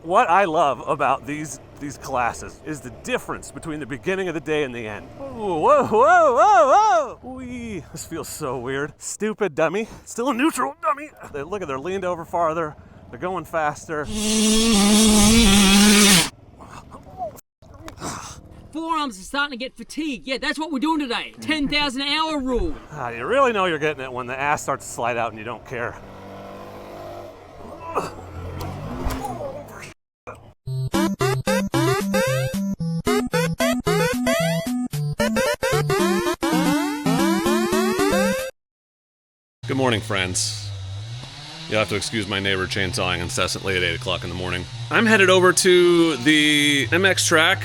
What I love about these classes is the difference between the beginning of the day and the end. Whoa, whoa, whoa, whoa, whoa! Wee. This feels so weird. Stupid dummy. Still a neutral dummy. Look at, they're leaned over farther. They're going faster. Forearms are starting to get fatigued. Yeah, that's what we're doing today. 10,000 hour rule. You really know you're getting it when the ass starts to slide out and you don't care. Good morning, friends. You'll have to excuse my neighbor chainsawing incessantly at 8 o'clock in the morning. I'm headed over to the MX track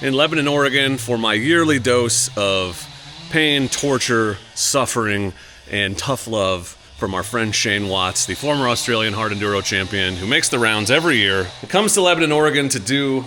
in Lebanon, Oregon for my yearly dose of pain, torture, suffering, and tough love from our friend Shane Watts, the former Australian hard enduro champion who makes the rounds every year. He comes to Lebanon, Oregon to do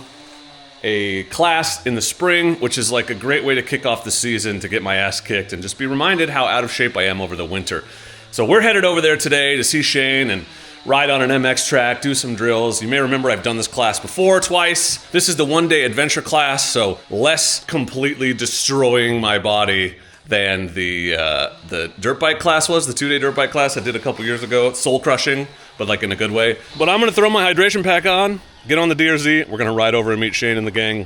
a class in the spring, which is like a great way to kick off the season, to get my ass kicked and just be reminded how out of shape I am over the winter. So we're headed over there today to see Shane and ride on an MX track, do some drills. You may remember I've done this class before twice. This is the one-day adventure class, so less completely destroying my body than the dirt bike class was, the 2-day dirt bike class I did a couple years ago. It's soul crushing, but like in a good way. But I'm gonna throw my hydration pack on, get on the DRZ. We're gonna ride over and meet Shane and the gang.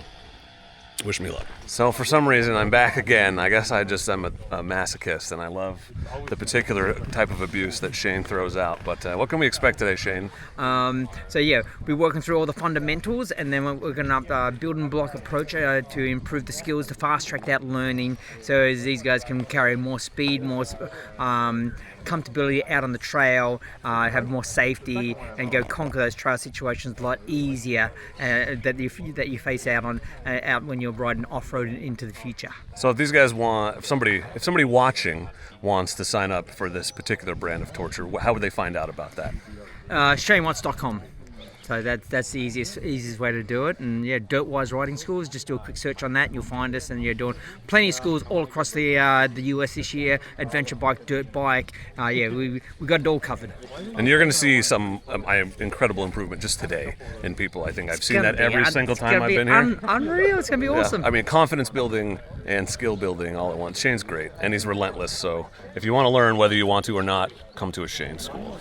Wish me luck. So for some reason, I'm back again. I guess I just am a masochist, and I love the particular type of abuse that Shane throws out. But what can we expect today, Shane? So yeah, we're working through all the fundamentals, and then we're going to build and block approach to improve the skills, to fast track that learning, so as these guys can carry more speed, more comfortability out on the trail, have more safety, and go conquer those trail situations a lot easier that you face out when you're riding off-road into the future. So if these guys want, if somebody watching wants to sign up for this particular brand of torture, how would they find out about that? ShaneWatts.com. So that's the easiest way to do it. And yeah, DirtWise riding schools, just do a quick search on that and you'll find us. And you're doing plenty of schools all across the US this year. Adventure bike, dirt bike. We got it all covered. And you're going to see some incredible improvement just today in people. I think I've seen that every single time I've been here. Unreal. It's going to be awesome. I mean, confidence building and skill building all at once. Shane's great, and he's relentless. So if you want to learn, whether you want to or not, come to a Shane school.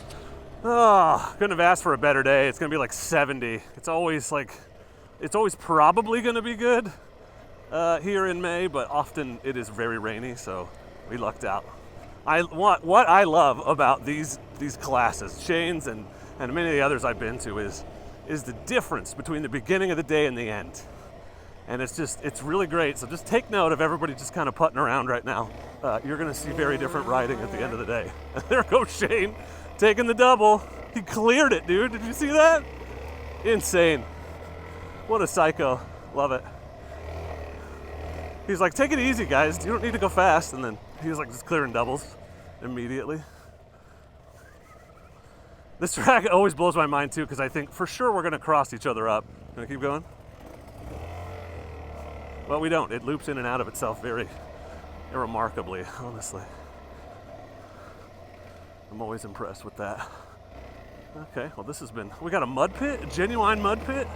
Oh, couldn't have asked for a better day. It's gonna be like 70. It's always probably gonna be good here in May, but often it is very rainy, so we lucked out. What I love about these classes, Shane's and many of the others I've been to, is the difference between the beginning of the day and the end. And it's really great. So just take note of everybody just kind of putting around right now. You're gonna see very different riding at the end of the day. There goes Shane. Taking the double. He cleared it, dude. Did you see that? Insane. What a psycho. Love it. He's like, take it easy, guys. You don't need to go fast. And then he's like just clearing doubles immediately. This track always blows my mind too, because I think for sure we're going to cross each other up. Gonna keep going? Well, we don't. It loops in and out of itself very remarkably, honestly. I'm always impressed with that. Okay, well we got a mud pit, a genuine mud pit.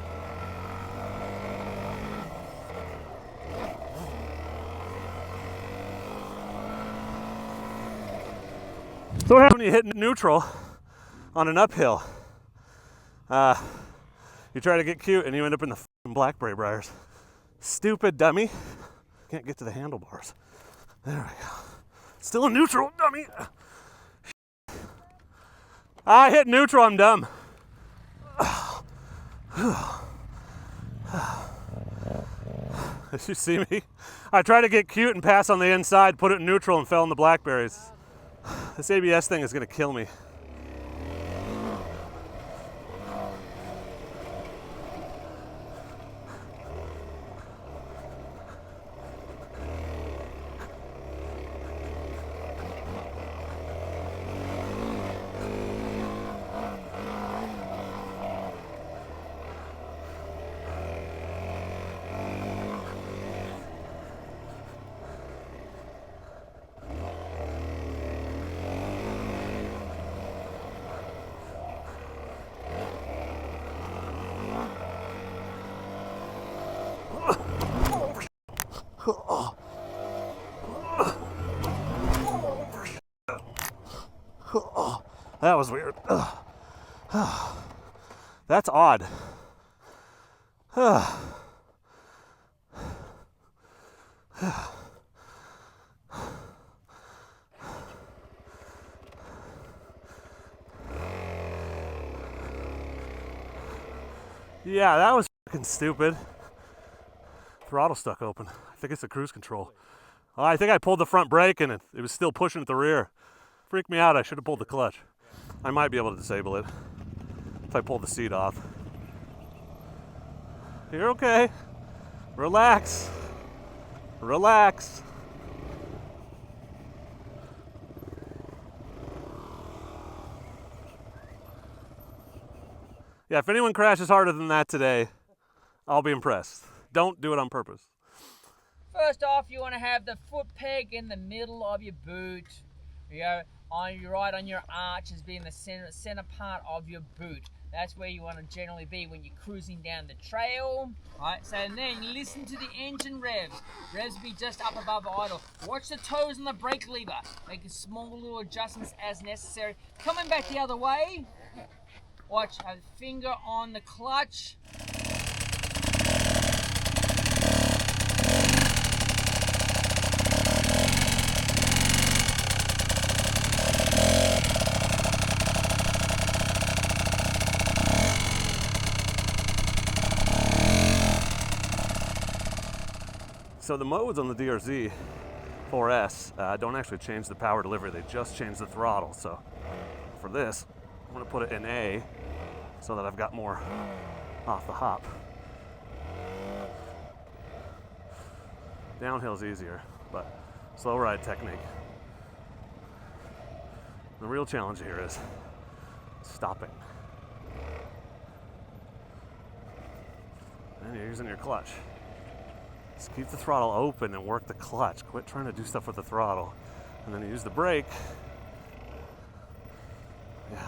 So what happens when you hit neutral on an uphill? You try to get cute and you end up in the f***ing blackberry briars. Stupid dummy. Can't get to the handlebars. There we go. Still a neutral dummy. I hit neutral, I'm dumb. Did you see me? I tried to get cute and pass on the inside, put it in neutral, and fell in the blackberries. This ABS thing is gonna kill me. that was weird. That's odd. Yeah, that was fucking stupid. Throttle stuck open. I think it's the cruise control. Oh, I think I pulled the front brake and it was still pushing at the rear. Freaked me out. I should have pulled the clutch. I might be able to disable it if I pull the seat off. You're okay. Relax. Relax. Yeah, if anyone crashes harder than that today, I'll be impressed. Don't do it on purpose. First off, you want to have the foot peg in the middle of your boot. You go right on your arch as being the center part of your boot. That's where you want to generally be when you're cruising down the trail. Alright, so then you listen to the engine revs. Revs be just up above idle. Watch the toes on the brake lever. Make small little adjustments as necessary. Coming back the other way. Watch, have a finger on the clutch. So the modes on the DRZ4s don't actually change the power delivery, they just change the throttle. So for this, I'm gonna put it in A so that I've got more off the hop. Downhill's easier, but slow ride technique. The real challenge here is stopping. And you're using your clutch. Just keep the throttle open and work the clutch. Quit trying to do stuff with the throttle. And then you use the brake. Yeah.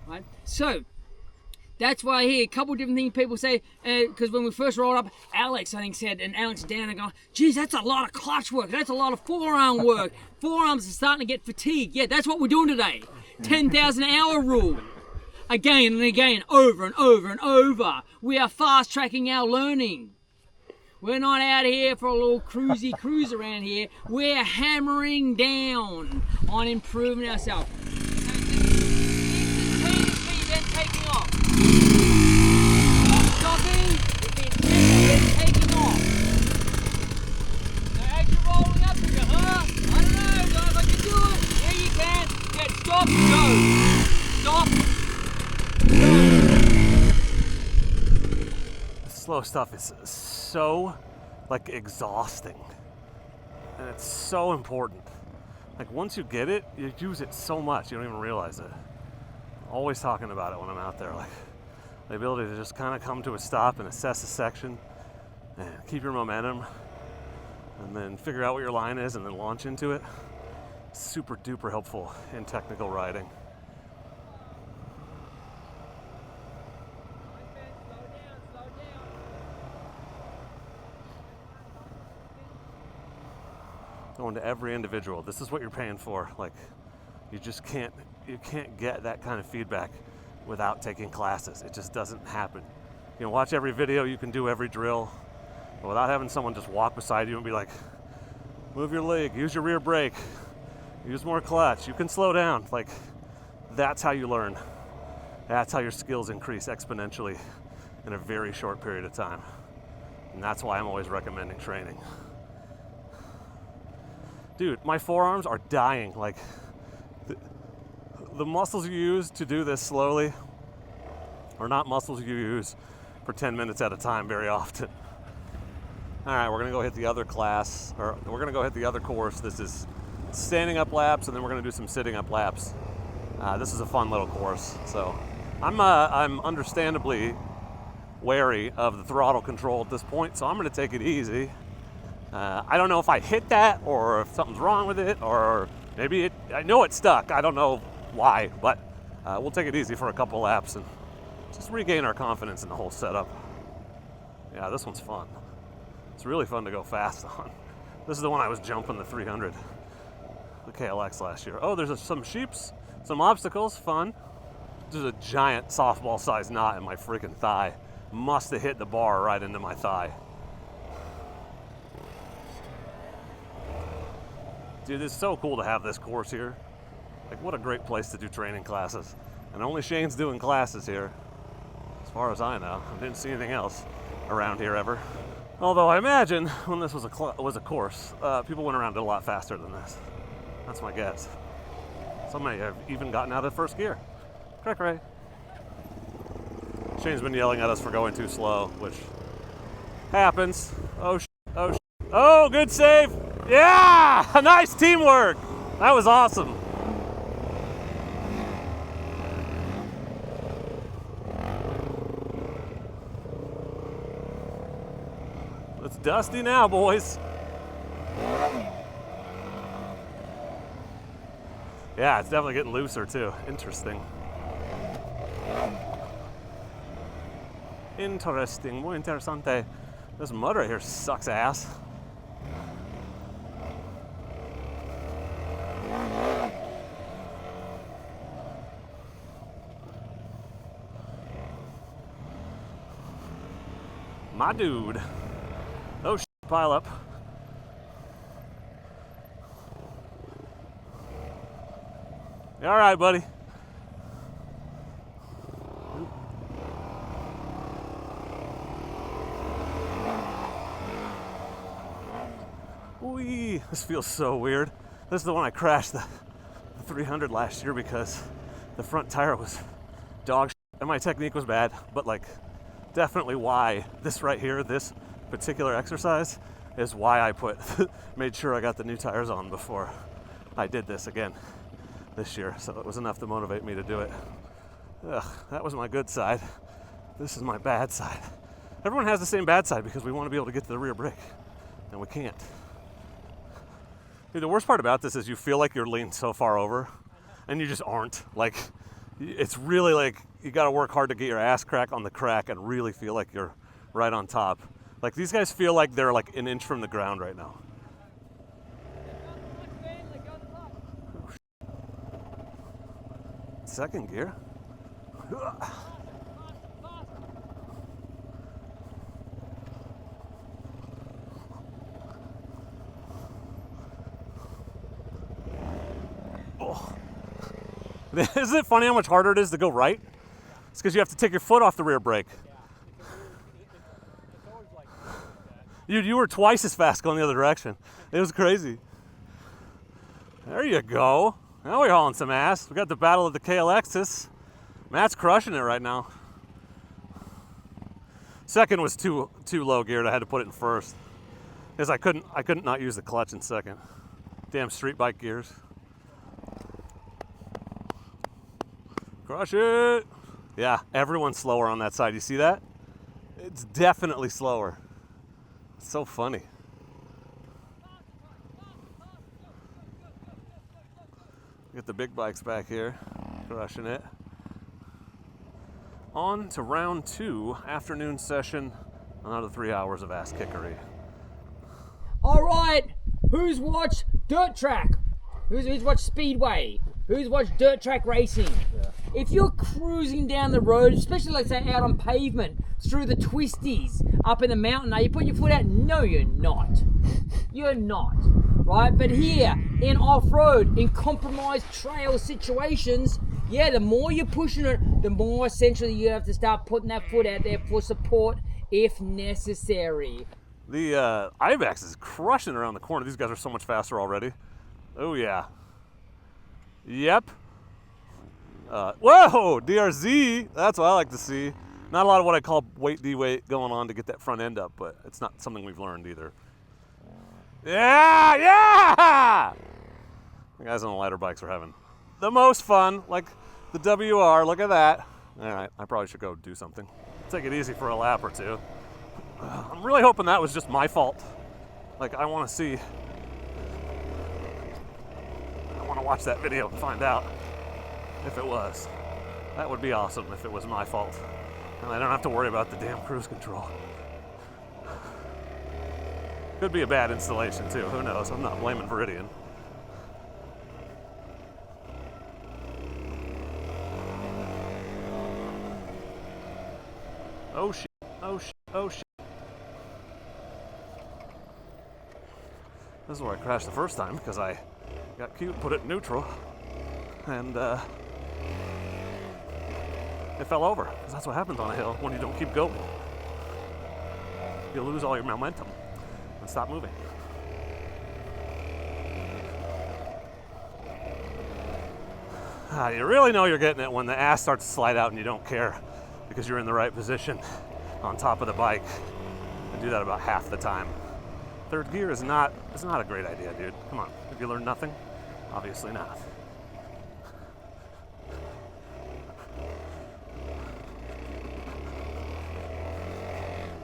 Right. So that's why I hear a couple different things people say, because when we first rolled up, Alex, I think, said, and Alex down and going, geez, that's a lot of clutch work. That's a lot of forearm work. Forearms are starting to get fatigued. Yeah, that's what we're doing today. 10,000 hour rule. Again and again, over and over and over. We are fast tracking our learning. We're not out here for a little cruisy cruise around here. We're hammering down on improving ourselves. Then taking off. Stopping, then taking off. Now as you're rolling up, you go, I don't know, guys, I can do it. Yeah, you can. Yeah, stop, go. Stop, go. Slow stuff is so exhausting, and it's so important. Like once you get it, you use it so much you don't even realize it. Always talking about it when I'm out there, like the ability to just kind of come to a stop and assess a section and keep your momentum and then figure out what your line is and then launch into it. Super duper helpful in technical riding. Going to every individual, this is what you're paying for. Like you can't get that kind of feedback without taking classes. It just doesn't happen. You know, watch every video, you can do every drill, but without having someone just walk beside you and be like, move your leg, use your rear brake, use more clutch, you can slow down. Like, that's how you learn. That's how your skills increase exponentially in a very short period of time. And that's why I'm always recommending training. Dude, my forearms are dying. Like, the muscles you use to do this slowly are not muscles you use for 10 minutes at a time very often. All right, we're gonna go hit the other class, or we're gonna go hit the other course. This is standing up laps, and then we're gonna do some sitting up laps. This is a fun little course. So I'm understandably wary of the throttle control at this point, so I'm gonna take it easy. I don't know if I hit that or if something's wrong with it, or maybe I know it's stuck. I don't know why, but we'll take it easy for a couple laps and just regain our confidence in the whole setup. Yeah, this one's fun. It's really fun to go fast on. This is the one I was jumping the 300, the KLX last year. Oh, there's some sheeps, some obstacles, fun. There's a giant softball-sized knot in my freaking thigh. Must have hit the bar right into my thigh. Dude, it's so cool to have this course here. Like, what a great place to do training classes. And only Shane's doing classes here, as far as I know. I didn't see anything else around here ever. Although I imagine when this was a course, people went around it a lot faster than this. That's my guess. Some may have even gotten out of first gear. Cray-cray. Shane's been yelling at us for going too slow, which happens. Oh, good save. Yeah, nice teamwork. That was awesome. It's dusty now, boys. Yeah, it's definitely getting looser too. Interesting. Interesting, muy interesante. This mud right here sucks ass. My dude. Oh, pile up. You all right, buddy? Whee! This feels so weird. This is the one I crashed the 300 last year because the front tire was dog shit and my technique was bad, but like definitely why this right here, this particular exercise is why I made sure I got the new tires on before I did this again this year. So it was enough to motivate me to do it. Ugh, that was my good side. This is my bad side. Everyone has the same bad side because we want to be able to get to the rear brake and we can't. Dude, the worst part about this is you feel like you're leaned so far over and you just aren't. Like, it's really like you got to work hard to get your ass crack on the crack and really feel like you're right on top. Like, these guys feel like they're like an inch from the ground right now. Second gear. Oh. Isn't it funny how much harder it is to go right? It's because you have to take your foot off the rear brake. You were twice as fast going the other direction. It was crazy. There you go. Now we're hauling some ass. We got the battle of the KLXs. Matt's crushing it right now. Second was too low geared. I had to put it in first because I couldn't not use the clutch in second. Damn street bike gears. Crush it. Yeah, everyone's slower on that side. You see that? It's definitely slower. It's so funny. Get the big bikes back here, crushing it. On to round 2, afternoon session, another 3 hours of ass kickery. All right, who's watched Dirt Track? Who's watched Speedway? Who's watched Dirt Track racing? Yeah. If you're cruising down the road, especially like say out on pavement, through the twisties, up in the mountain, are you putting your foot out? No, you're not. You're not, right? But here, in off-road, in compromised trail situations, yeah, the more you're pushing it, the more essentially you have to start putting that foot out there for support if necessary. The Ibex is crushing around the corner. These guys are so much faster already. Oh, yeah. Yep. Whoa, DRZ. That's what I like to see. Not a lot of what I call weight D-weight going on to get that front end up, but it's not something we've learned either. Yeah, yeah! The guys on the lighter bikes are having the most fun, like the WR. Look at that. All right, I probably should go do something. Take it easy for a lap or two. I'm really hoping that was just my fault. Like, I want to see. I want to watch that video and find out if it was. That would be awesome if it was my fault. And I don't have to worry about the damn cruise control. Could be a bad installation too, who knows? I'm not blaming Viridian. Oh shit, oh shit, oh shit. This is where I crashed the first time because I got cute and put it in neutral. And it fell over, because that's what happens on a hill when you don't keep going. You lose all your momentum and stop moving. You really know you're getting it when the ass starts to slide out and you don't care because you're in the right position on top of the bike. I do that about half the time. Third gear is not a great idea, dude. Come on, have you learned nothing? Obviously not.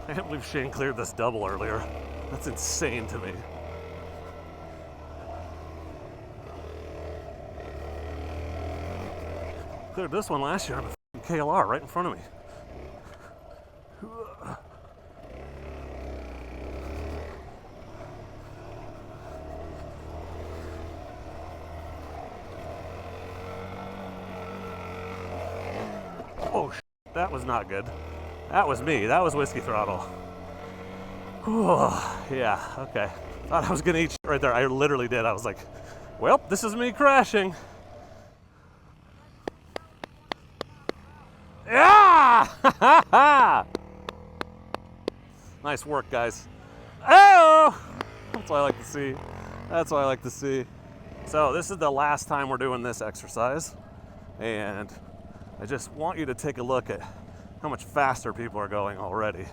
I can't believe Shane cleared this double earlier. That's insane to me. Cleared this one last year on a KLR right in front of me. Oh, that was not good. That was me. That was whiskey throttle. Whew, yeah, okay. Thought I was gonna eat shit right there. I literally did. I was like, well, this is me crashing. Yeah! Nice work, guys. Oh! That's what I like to see. That's what I like to see. So this is the last time we're doing this exercise, and I just want you to take a look at how much faster people are going already.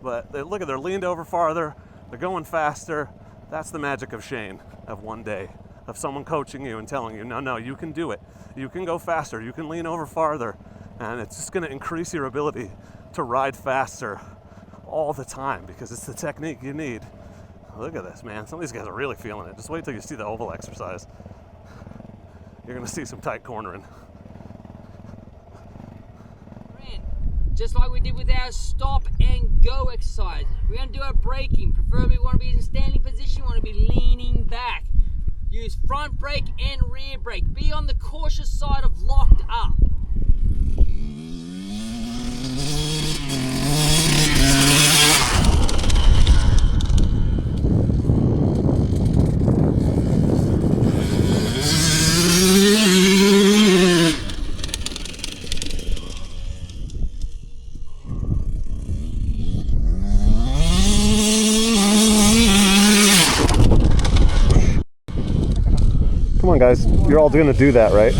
But look at, they're leaned over farther, they're going faster. That's the magic of Shane, of one day, of someone coaching you and telling you, no, you can do it. You can go faster, you can lean over farther, and it's just gonna increase your ability to ride faster all the time because it's the technique you need. Look at this, man. Some of these guys are really feeling it. Just wait till you see the oval exercise. You're gonna see some tight cornering. Just like we did with our stop and go exercise. We're going to do our braking. Preferably we want to be in a standing position, we want to be leaning back. Use front brake and rear brake. Be on the cautious side of locked up. Come on, guys. You're all going to do that, right?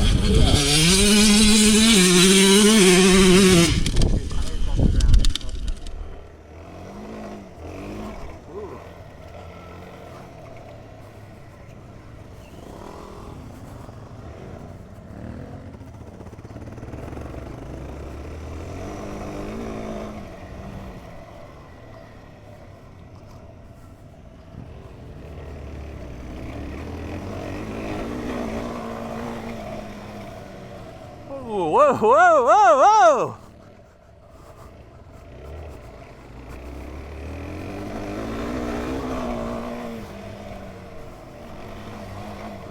Whoa, whoa, whoa, whoa!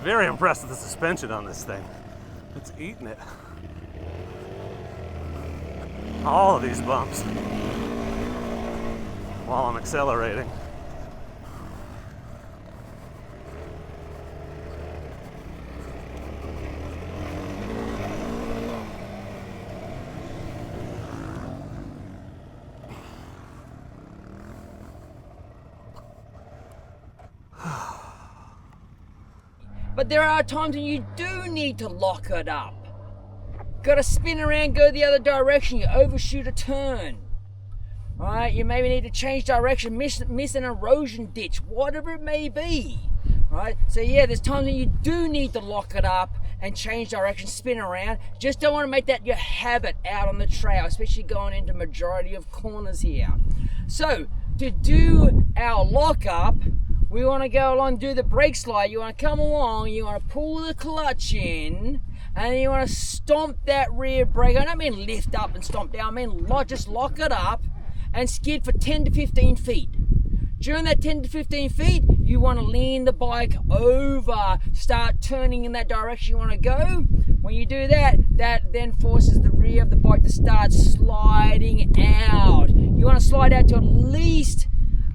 Very impressed with the suspension on this thing. It's eating it. All of these bumps while I'm accelerating. But there are times when you do need to lock it up. Got to spin around, go the other direction, you overshoot a turn. Right? You maybe need to change direction, miss an erosion ditch, whatever it may be. Right? So yeah, there's times when you do need to lock it up and change direction, spin around. Just don't want to make that your habit out on the trail, especially going into majority of corners here. So to do our lock up, we want to go along, do the brake slide. You want to come along, you want to pull the clutch in, and then you want to stomp that rear brake. I don't mean lift up and stomp down, I mean just lock it up and skid for 10 to 15 feet. During that 10 to 15 feet, you want to lean the bike over, start turning in that direction you want to go. When you do that, that then forces the rear of the bike to start sliding out. You want to slide out to at least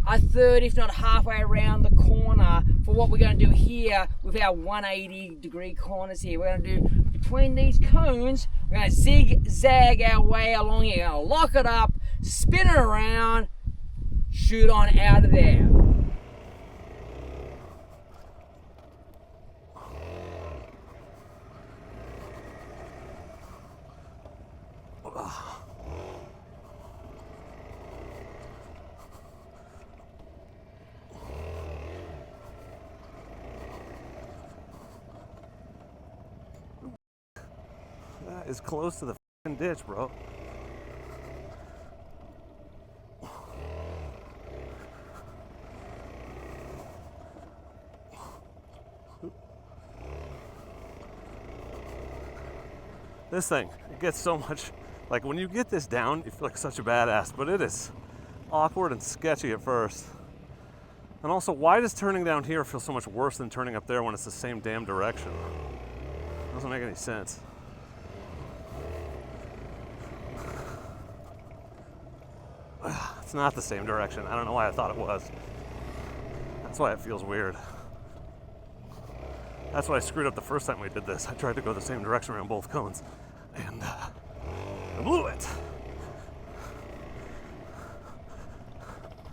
a third, if not halfway around the corner for what we're going to do here with our 180-degree corners here. We're going to do between these cones, we're going to zigzag our way along here. We're going to lock it up, spin it around, shoot on out of there. That is close to the f***ing ditch, bro. This thing, it gets so much, like when you get this down, you feel like such a badass, but it is awkward and sketchy at first. And also, why does turning down here feel so much worse than turning up there when it's the same damn direction? Doesn't make any sense. It's not the same direction. I don't know why I thought it was. That's why it feels weird. That's why I screwed up the first time we did this. I tried to go the same direction around both cones, and I blew it.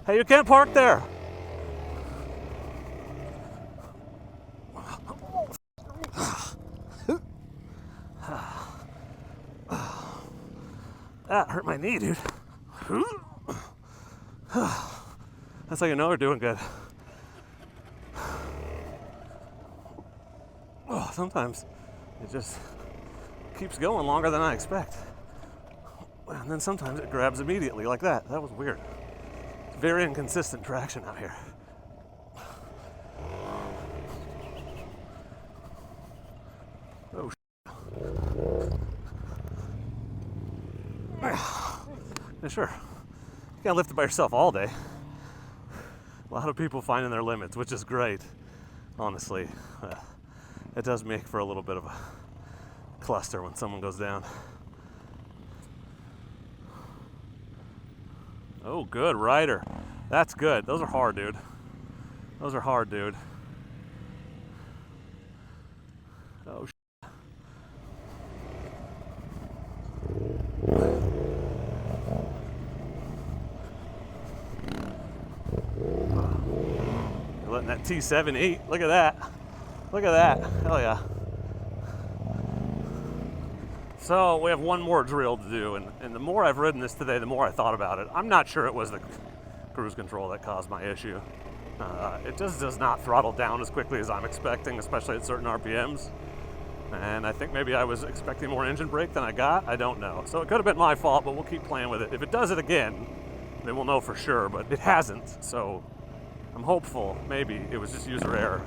Hey, you can't park there. That hurt my knee, dude. That's how you know we're doing good. Oh, sometimes it just keeps going longer than I expect. And then sometimes it grabs immediately like that. That was weird. It's very inconsistent traction out here. Oh, yeah, sure. You can't lift it by yourself all day. A lot of people finding their limits, which is great, honestly. It does make for a little bit of a cluster when someone goes down. Oh, good rider. That's good. Those are hard, dude. Those are hard, dude. Oh, You're letting that T7 eat. Look at that. Look at that. Hell yeah. So we have one more drill to do, and the more I've ridden this today, the more I thought about it. I'm not sure it was the cruise control that caused my issue. It just does not throttle down as quickly as I'm expecting, especially at certain RPMs. And I think maybe I was expecting more engine brake than I got. I don't know. So it could have been my fault, but we'll keep playing with it. If it does it again, then we'll know for sure, but it hasn't. So I'm hopeful maybe it was just user error.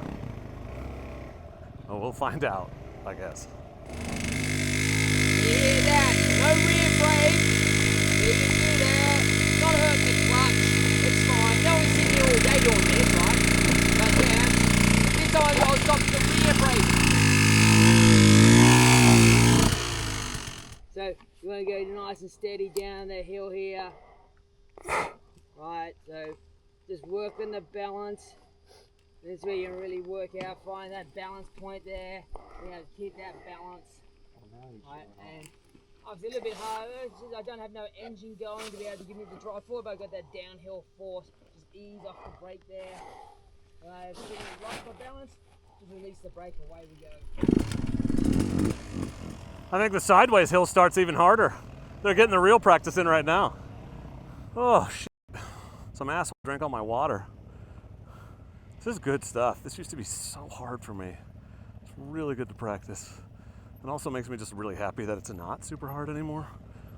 Well, we'll find out, I guess. You hear that? No rear brake. You can do that. Not hurt the clutch. It's fine. No one's sitting here all day doing this, right? But yeah, this time I'll stop the rear brake. So you want to go nice and steady down the hill here. Right, so just working the balance. This is where you really work out, find that balance point there. You have to keep that balance. Right, and obviously a little bit harder since I don't have no engine going to be able to give me the drive forward, but I've got that downhill force. Just ease off the brake there. Right, so lock my balance, just release the brake, away we go. I think the sideways hill starts even harder. They're getting the real practice in right now. Oh, shit. Some asshole drank all my water. This is good stuff. This used to be so hard for me. It's really good to practice. It also makes me just really happy that it's not super hard anymore.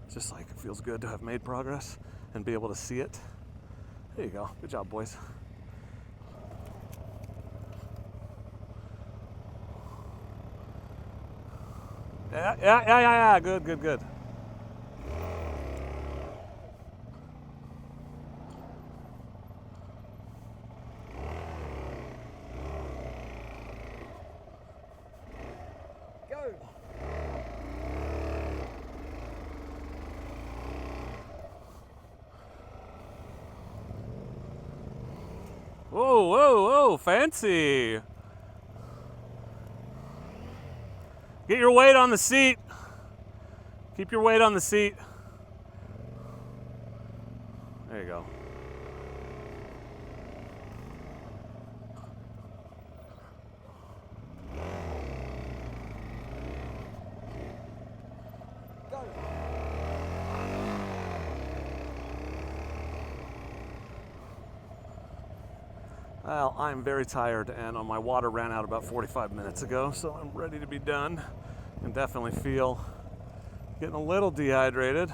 It's just like, it feels good to have made progress and be able to see it. There you go. Good job, boys. Yeah. Good. Go. Whoa, fancy. Get your weight on the seat. Keep your weight on the seat. There you go. Go. Well, I'm very tired and my water ran out about 45 minutes ago, so I'm ready to be done. Can definitely feel getting a little dehydrated.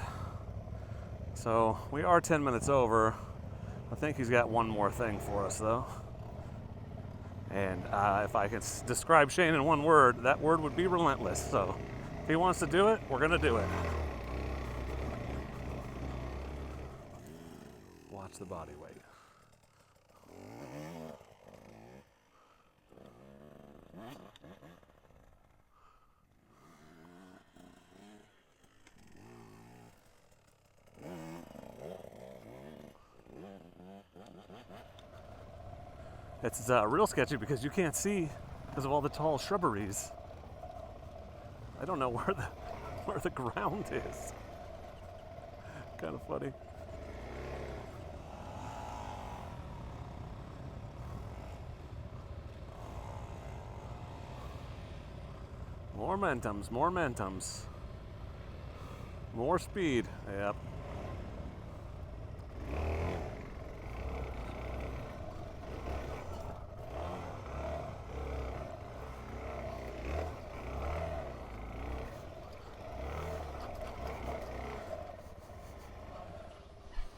So we are 10 minutes over. I think he's got one more thing for us though. And if I could describe Shane in one word, that word would be relentless. So if he wants to do it, we're gonna do it. Watch the body weight. It's real sketchy because you can't see because of all the tall shrubberies. I don't know where the ground is. Kind of funny. More momentums. More speed. Yep.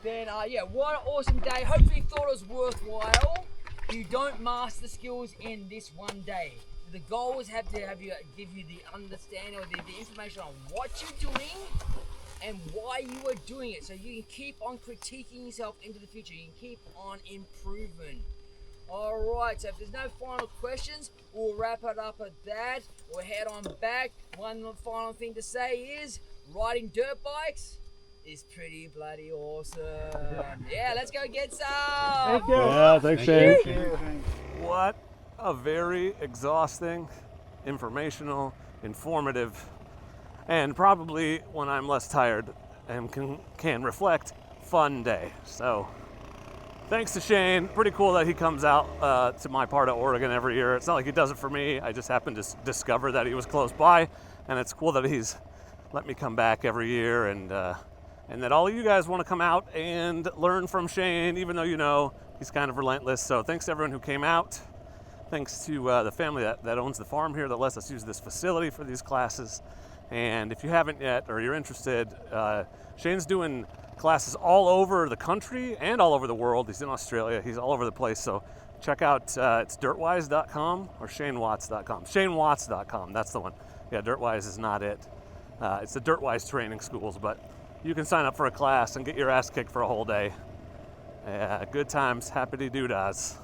Then, yeah, what an awesome day. Hopefully you thought it was worthwhile. You don't master skills in this one day. The goal is give you the understanding or the information on what you're doing and why you are doing it. So you can keep on critiquing yourself into the future. You can keep on improving. Alright, so if there's no final questions, we'll wrap it up at that. We'll head on back. One final thing to say is riding dirt bikes is pretty bloody awesome. Yeah, let's go get some. Thank you. Yeah, thanks, Shane. What a very exhausting, informational, informative, and probably when I'm less tired and can reflect, fun day. So thanks to Shane. Pretty cool that he comes out to my part of Oregon every year. It's not like he does it for me. I just happened to discover that he was close by, and it's cool that he's let me come back every year, and that all of you guys want to come out and learn from Shane, even though you know he's kind of relentless. So thanks to everyone who came out. Thanks to the family that owns the farm here that lets us use this facility for these classes. And if you haven't yet, or you're interested, Shane's doing classes all over the country and all over the world. He's in Australia. He's all over the place. So check out, it's DirtWise.com or ShaneWatts.com. ShaneWatts.com, that's the one. Yeah, DirtWise is not it. It's the DirtWise training schools, but you can sign up for a class and get your ass kicked for a whole day. Good times, happy doodads.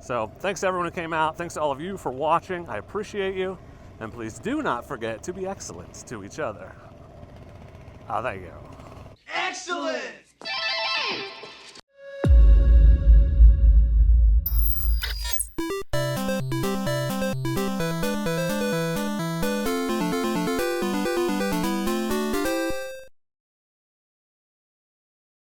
So thanks to everyone who came out. Thanks to all of you for watching. I appreciate you. And please do not forget to be excellent to each other. There you go. Excellent!